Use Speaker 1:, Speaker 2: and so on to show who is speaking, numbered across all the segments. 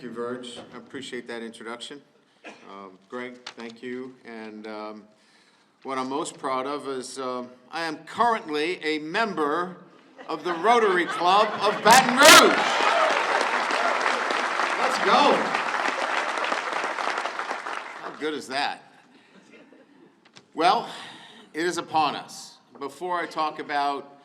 Speaker 1: Thank you, Verge. I appreciate that introduction. Greg, thank you. And what I'm most proud of is I am currently a member of the Rotary Club of Baton Rouge. Let's go. How good is that? Well, it is upon us. Before I talk about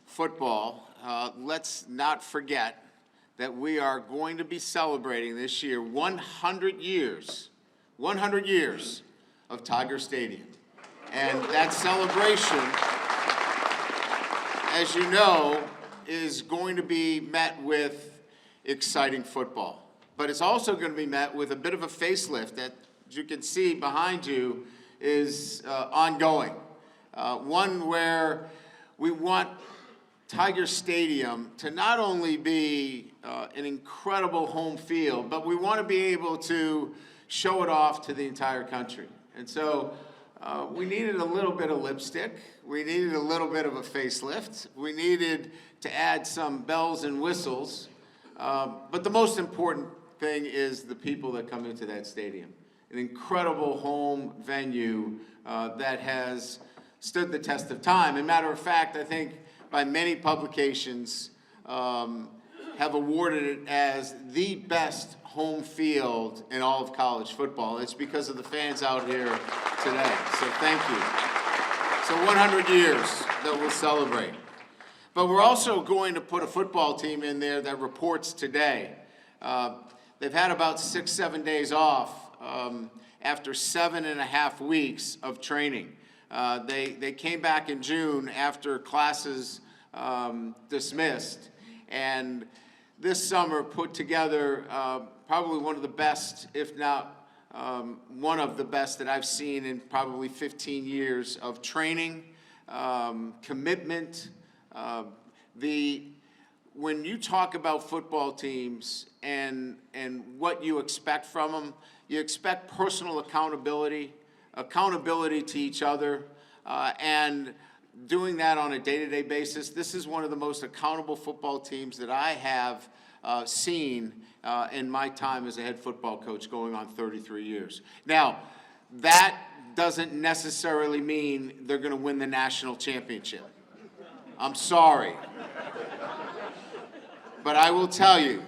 Speaker 1: football, let's not forget that we are going to be celebrating this year 100 years of Tiger Stadium. And that celebration, as you know, is going to be met with exciting football. But it's also going to be met with a bit of a facelift that, as you can see behind you, is ongoing. One where we want Tiger Stadium to not only be an incredible home field, but we want to be able to show it off to the entire country. And so we needed a little bit of lipstick. We needed a little bit of a facelift. We needed to add some bells and whistles. But the most important thing is the people that come into that stadium. An incredible home venue that has stood the test of time. As a matter of fact, I think by many publications have awarded it as the best home field in all of college football. It's because of the fans out here today, so thank you. So 100 years that we'll celebrate. But we're also going to put a football team in there that reports today. They've had about 6-7 days off after 7.5 weeks of training. They came back in June after classes dismissed, and this summer put together probably one of the best, if not one of the best that I've seen in probably 15 years of training, commitment. When you talk about football teams and what you expect from them, you expect personal accountability to each other, and doing that on a day-to-day basis. This is one of the most accountable football teams that I have seen in my time as a head football coach going on 33 years. Now, that doesn't necessarily mean they're going to win the national championship. I'm sorry. But I will tell you,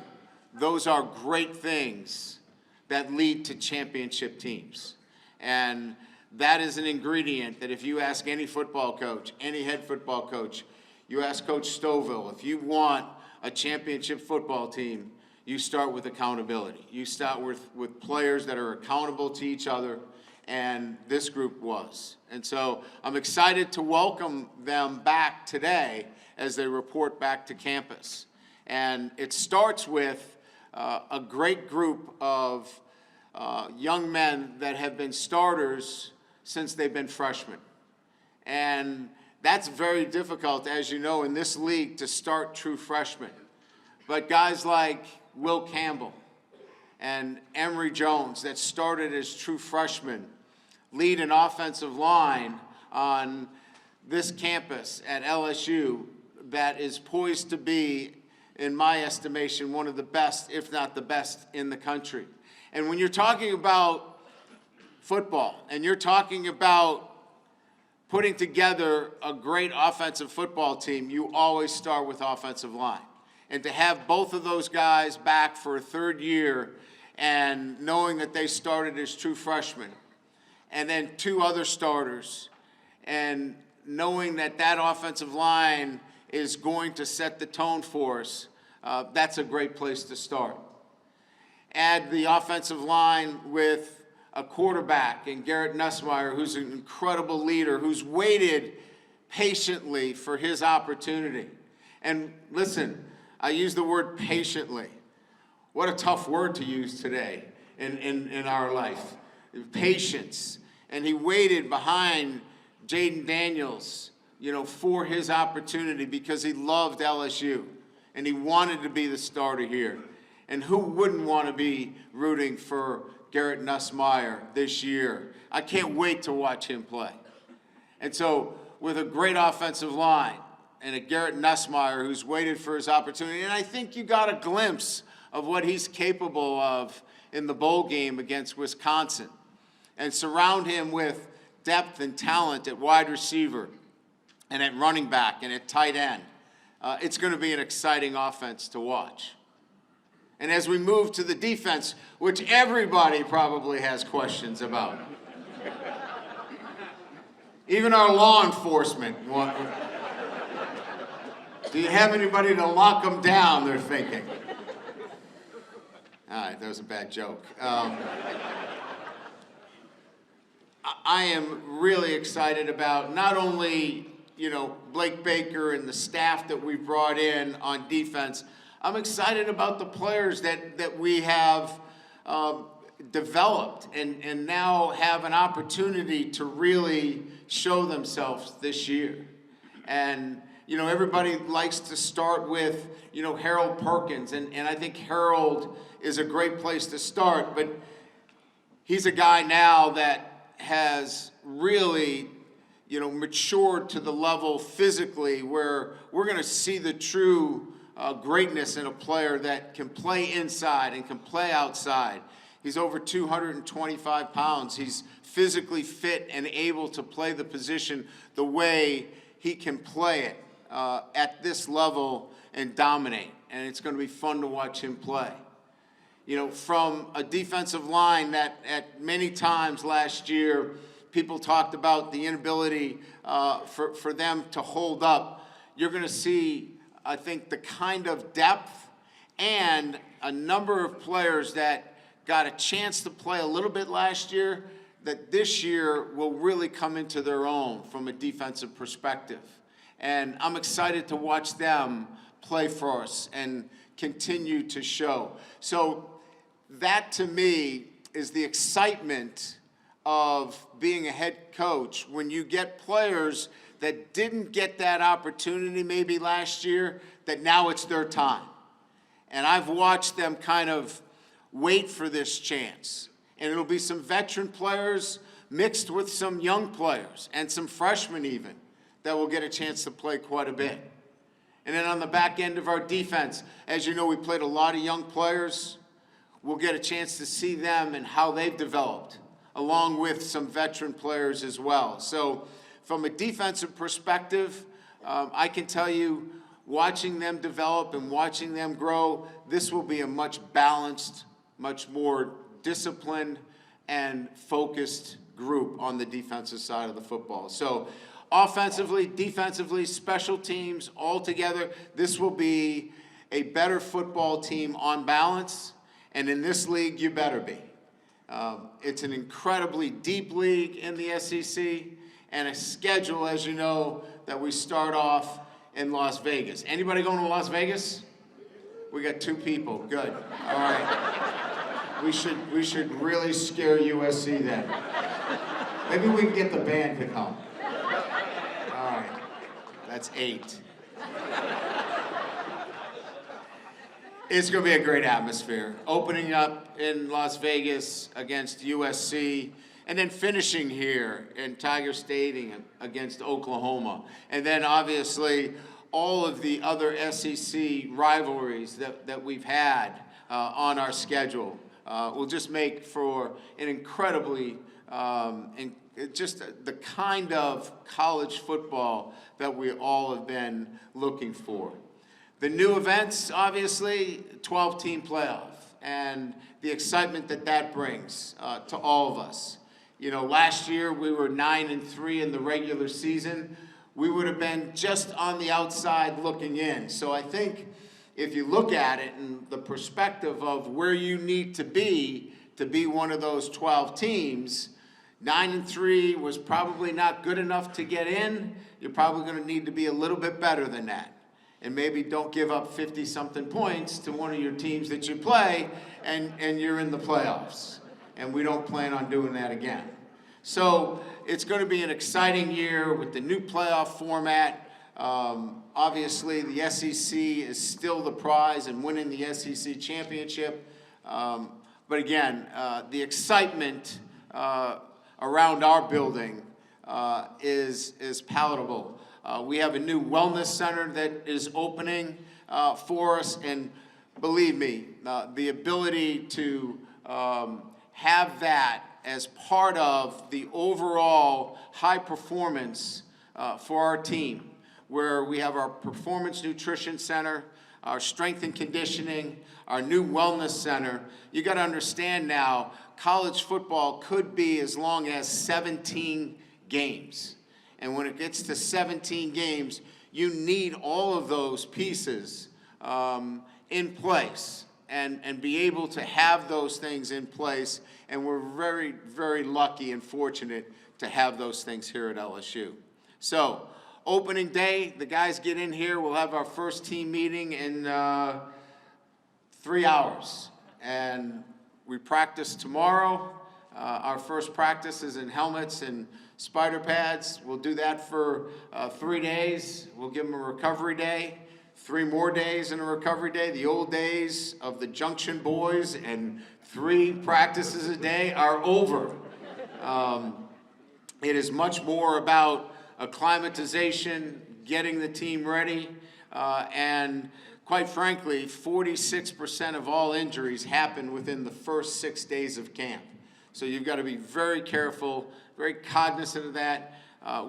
Speaker 1: those are great things that lead to championship teams. And that is an ingredient that if you ask any football coach, any head football coach, you ask Coach Stovall, if you want a championship football team, you start with accountability. You start with players that are accountable to each other, and this group was. And so I'm excited to welcome them back today as they report back to campus. And it starts with a great group of young men that have been starters since they've been freshmen. And that's very difficult, as you know, in this league to start true freshmen. But guys like Will Campbell and Emory Jones that started as true freshmen lead an offensive line on this campus at LSU that is poised to be, in my estimation, one of the best, if not the best, in the country. And when you're talking about football, and you're talking about putting together a great offensive football team, you always start with offensive line. And to have both of those guys back for a third year and knowing that they started as true freshmen, and then two other starters, and knowing that that offensive line is going to set the tone for us, that's a great place to start. Add the offensive line with a quarterback in Garrett Nussmeier, who's an incredible leader, who's waited patiently for his opportunity. And listen, I use the word patiently. What a tough word to use today in our life. Patience. And he waited behind Jaden Daniels, for his opportunity because he loved LSU and he wanted to be the starter here. And who wouldn't want to be rooting for Garrett Nussmeier this year? I can't wait to watch him play. And so with a great offensive line and a Garrett Nussmeier who's waited for his opportunity, and I think you got a glimpse of what he's capable of in the bowl game against Wisconsin, and surround him with depth and talent at wide receiver and at running back and at tight end, it's going to be an exciting offense to watch. And as we move to the defense, which everybody probably has questions about, even our law enforcement, do you have anybody to lock them down, they're thinking. All right, that was a bad joke. I am really excited about not only, Blake Baker and the staff that we brought in on defense. I'm excited about the players that we have developed and now have an opportunity to really show themselves this year. And, everybody likes to start with, Harold Perkins, and I think Harold is a great place to start, but he's a guy now that has really, matured to the level physically where we're going to see the true greatness in a player that can play inside and can play outside. He's over 225 pounds. He's physically fit and able to play the position the way he can play it at this level and dominate. And it's going to be fun to watch him play. From a defensive line that at many times last year, people talked about the inability for them to hold up. You're going to see, I think, the kind of depth and a number of players that got a chance to play a little bit last year that this year will really come into their own from a defensive perspective. And I'm excited to watch them play for us and continue to show. So that, to me, is the excitement of being a head coach when you get players that didn't get that opportunity maybe last year, that now it's their time. And I've watched them kind of wait for this chance. And it'll be some veteran players mixed with some young players and some freshmen even that will get a chance to play quite a bit. And then on the back end of our defense, as you know, we played a lot of young players. We'll get a chance to see them and how they've developed, along with some veteran players as well. So from a defensive perspective, I can tell you, watching them develop and watching them grow, this will be a much balanced, much more disciplined and focused group on the defensive side of the football. So offensively, defensively, special teams, all together, this will be a better football team on balance. And in this league, you better be. It's an incredibly deep league in the SEC, and a schedule, as you know, that we start off in Las Vegas. Anybody going to Las Vegas? We got 2 people. Good. All right. We should really scare USC then. Maybe we can get the band to come. All right. That's 8. It's going to be a great atmosphere. Opening up in Las Vegas against USC, and then finishing here in Tiger Stadium against Oklahoma. And then obviously all of the other SEC rivalries that we've had on our schedule will just make for an incredibly, just the kind of college football that we all have been looking for. The new events, obviously, 12-team playoff, and the excitement that brings to all of us. Last year we were 9-3 in the regular season. We would have been just on the outside looking in. So I think if you look at it in the perspective of where you need to be one of those 12 teams, 9-3 was probably not good enough to get in. You're probably going to need to be a little bit better than that. And maybe don't give up 50-something points to one of your teams that you play, and you're in the playoffs. And we don't plan on doing that again. So it's going to be an exciting year with the new playoff format. Obviously, the SEC is still the prize and winning the SEC championship. But again, the excitement around our building is palatable. We have a new wellness center that is opening for us, and believe me, the ability to have that as part of the overall high performance for our team, where we have our Performance Nutrition Center, our Strength and Conditioning, our new Wellness Center. You got to understand now, college football could be as long as 17 games. And when it gets to 17 games, you need all of those pieces in place and be able to have those things in place. And we're very, very lucky and fortunate to have those things here at LSU. So, opening day, the guys get in here. We'll have our first team meeting in 3 hours. And we practice tomorrow. Our first practice is in helmets and spider pads. We'll do that for 3 days. We'll give them a recovery day. 3 more days in a recovery day. The old days of the Junction Boys and 3 practices a day are over. It is much more about acclimatization, getting the team ready, and quite frankly, 46% of all injuries happen within the first 6 days of camp. So you've got to be very careful, very cognizant of that.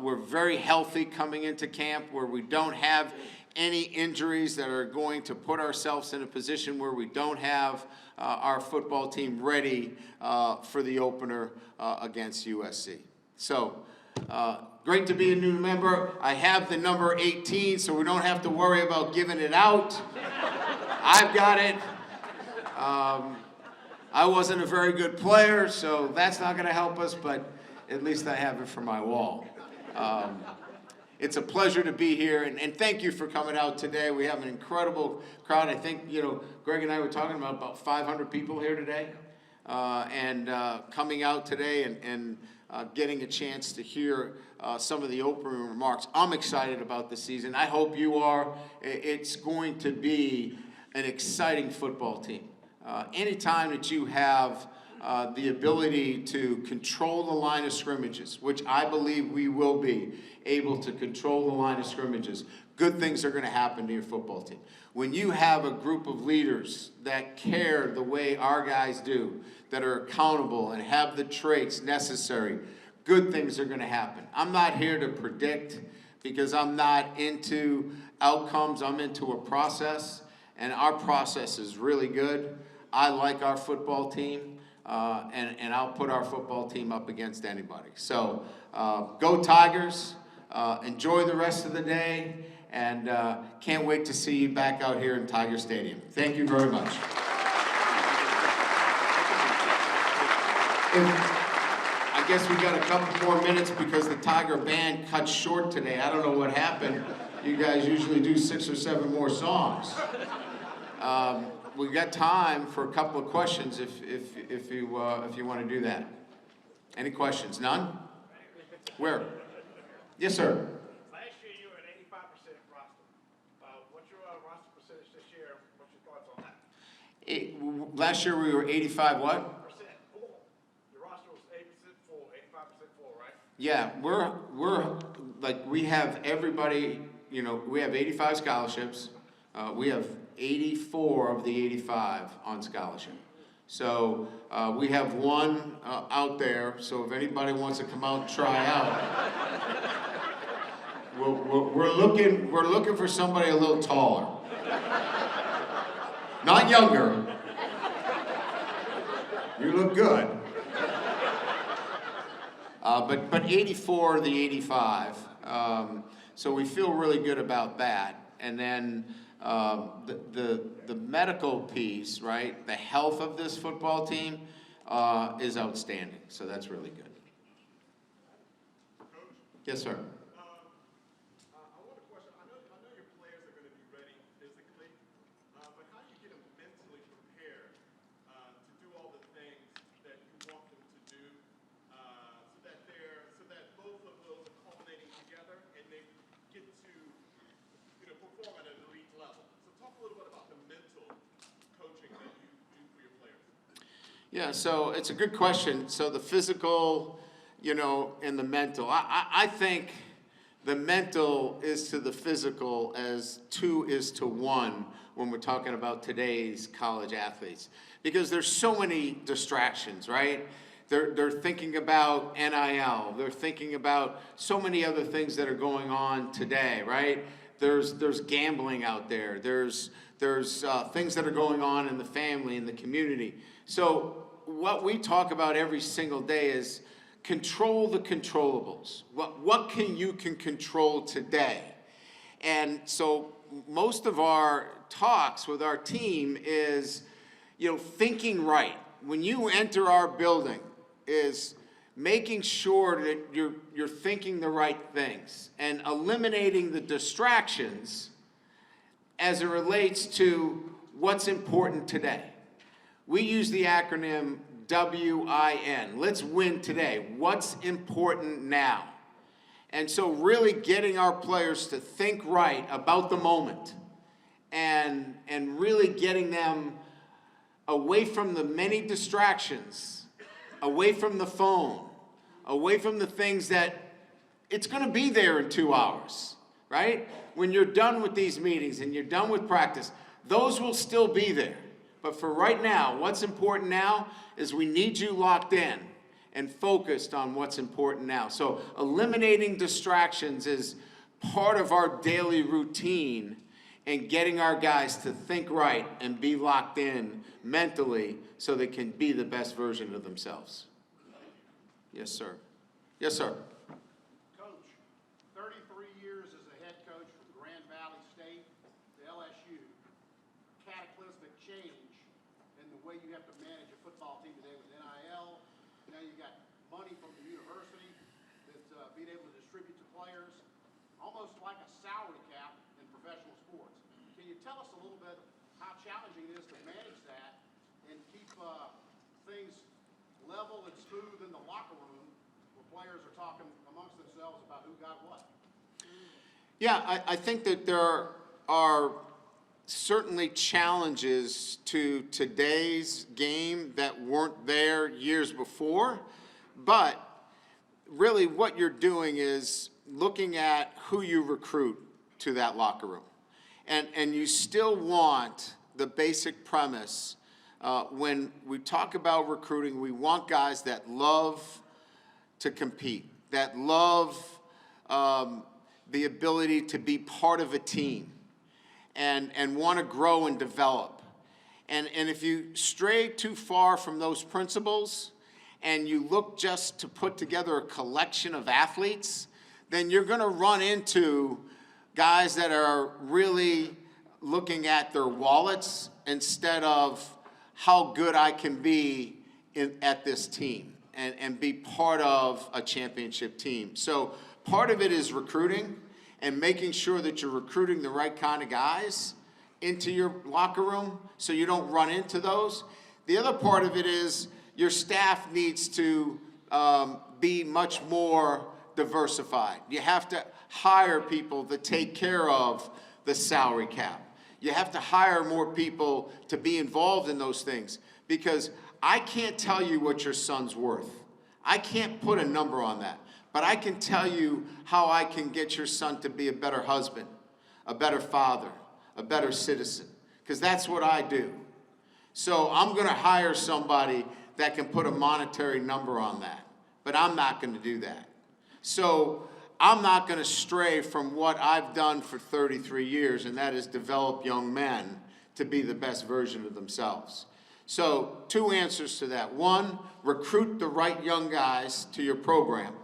Speaker 1: We're very healthy coming into camp, where we don't have any injuries that are going to put ourselves in a position where we don't have our football team ready for the opener against USC. So, great to be a new member. I have the number 18, so we don't have to worry about giving it out. I've got it. I wasn't a very good player, so that's not going to help us, but at least I have it for my wall. It's a pleasure to be here, and thank you for coming out today. We have an incredible crowd. I think, Greg and I were talking about 500 people here today, and coming out today and getting a chance to hear some of the opening remarks. I'm excited about the season. I hope you are. It's going to be an exciting football team. Anytime that you have the ability to control the line of scrimmages, which I believe we will be able to control the line of scrimmages, good things are going to happen to your football team. When you have a group of leaders that care the way our guys do, that are accountable and have the traits necessary, good things are going to happen. I'm not here to predict, because I'm not into outcomes. I'm into a process, and our process is really good. I like our football team, and I'll put our football team up against anybody. So go Tigers. Enjoy the rest of the day, and can't wait to see you back out here in Tiger Stadium. Thank you very much. I guess we got a couple more minutes because the Tiger band cut short today. I don't know what happened. You guys usually do 6 or 7 more songs. We got time for a couple of questions if you want to do that. Any questions? None? Where? Yes, sir.
Speaker 2: Last year you were at 85% roster. What's your roster percentage this year? What's your thoughts on that?
Speaker 1: Last year we were 85 what?
Speaker 2: Percent full. Your roster was 80% full, 85% full, right?
Speaker 1: Yeah, we're like, we have everybody, we have 85 scholarships. We have 84 of the 85 on scholarship. So we have one out there, so if anybody wants to come out and try out, we're looking for somebody a little taller. Not younger. You look good. But 84 of the 85. So we feel really good about that. And then the medical piece, right? The health of this football team is outstanding. So that's really good.
Speaker 2: Coach?
Speaker 1: Yes, sir.
Speaker 2: I want to question. I know your players are going to be ready physically, but how do you get them mentally prepared to do all the things that you want them to do, so that both of those are culminating together and they get to perform at an elite level? So talk a little bit about the mental coaching that you do for your players.
Speaker 1: Yeah, so it's a good question. So the physical, and the mental. I think the mental is to the physical as 2 is to 1 when we're talking about today's college athletes. Because there's so many distractions, right? They're thinking about NIL. They're thinking about so many other things that are going on today, right? There's gambling out there. There's things that are going on in the family, in the community. So what we talk about every single day is control the controllables. What can you control today? And so most of our talks with our team is, thinking right. When you enter our building, is making sure that you're thinking the right things and eliminating the distractions as it relates to what's important today. We use the acronym WIN. Let's win today. What's important now? And so really getting our players to think right about the moment and really getting them away from the many distractions, away from the phone, away from the things that it's going to be there in 2 hours, right? When you're done with these meetings and you're done with practice, those will still be there. But for right now, what's important now is we need you locked in and focused on what's important now. So eliminating distractions is part of our daily routine and getting our guys to think right and be locked in mentally so they can be the best version of themselves. Yes, sir. Yes, sir.
Speaker 3: Coach, 33 years as a head coach from Grand Valley State to LSU. Cataclysmic change in the way you have to manage a football team today with NIL. Now you got money from the university that's being able to distribute to players. Almost like a salary cap in professional sports. Can you tell us a little bit how challenging it is to manage that and keep things level and smooth in the locker room where players are talking amongst themselves about who got what?
Speaker 1: Yeah, I think that there are certainly challenges to today's game that weren't there years before, but really what you're doing is looking at who you recruit to that locker room. And you still want the basic premise. When we talk about recruiting, we want guys that love to compete, that love the ability to be part of a team and want to grow and develop. And if you stray too far from those principles and you look just to put together a collection of athletes, then you're going to run into guys that are really looking at their wallets instead of how good I can be at this team and be part of a championship team. So part of it is recruiting and making sure that you're recruiting the right kind of guys into your locker room so you don't run into those. The other part of it is your staff needs to be much more diversified. You have to hire people to take care of the salary cap. You have to hire more people to be involved in those things because I can't tell you what your son's worth. I can't put a number on that, but I can tell you how I can get your son to be a better husband, a better father, a better citizen, because that's what I do. So I'm going to hire somebody that can put a monetary number on that, but I'm not going to do that. So I'm not going to stray from what I've done for 33 years, and that is develop young men to be the best version of themselves. So 2 answers to that. 1, recruit the right young guys to your program.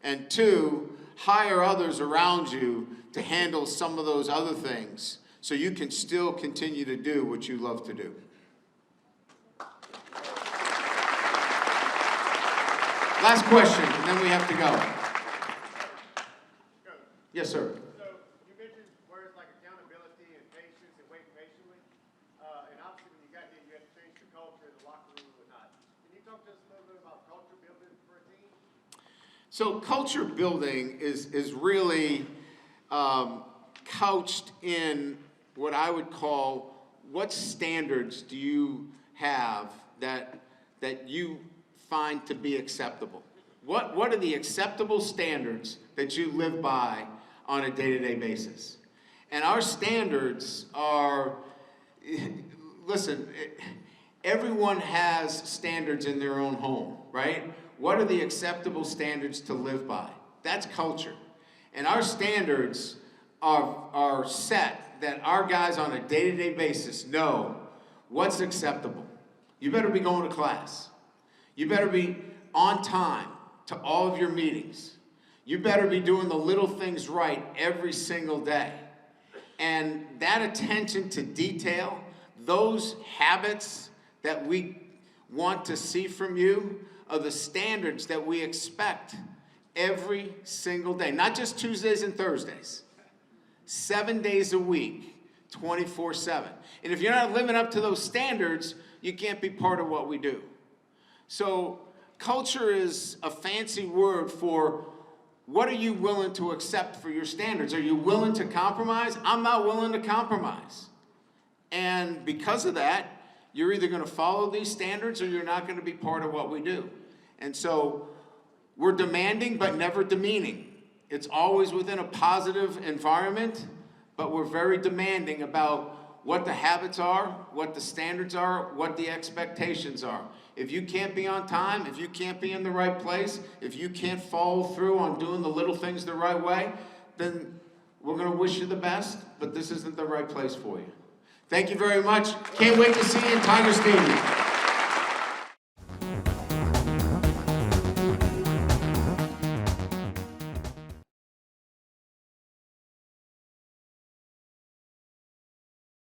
Speaker 1: And 2, hire others around you to handle some of those other things so you can still continue to do what you love to do. Last question, and then we have to go. Yes, sir.
Speaker 2: So you mentioned words like accountability and patience and waiting patiently. And obviously when you got here, you had to change the culture in the locker room and whatnot. Can you talk to us a little bit about culture building for a team?
Speaker 1: So culture building is really couched in what I would call, what standards do you have that you find to be acceptable? What are the acceptable standards that you live by on a day-to-day basis. And our standards are, listen, everyone has standards in their own home, right? What are the acceptable standards to live by? That's culture. And our standards are set that our guys on a day-to-day basis know what's acceptable. You better be going to class. You better be on time to all of your meetings. You better be doing the little things right every single day. And that attention to detail, those habits that we want to see from you are the standards that we expect every single day. Not just Tuesdays and Thursdays. 7 days a week, 24/7. And if you're not living up to those standards, you can't be part of what we do. So culture is a fancy word for what are you willing to accept for your standards? Are you willing to compromise? I'm not willing to compromise. And because of that, you're either going to follow these standards or you're not going to be part of what we do. And so we're demanding but never demeaning. It's always within a positive environment, but we're very demanding about what the habits are, what the standards are, what the expectations are. If you can't be on time, if you can't be in the right place, if you can't follow through on doing the little things the right way, then we're going to wish you the best, but this isn't the right place for you. Thank you very much. Can't wait to see you in Tiger Stadium.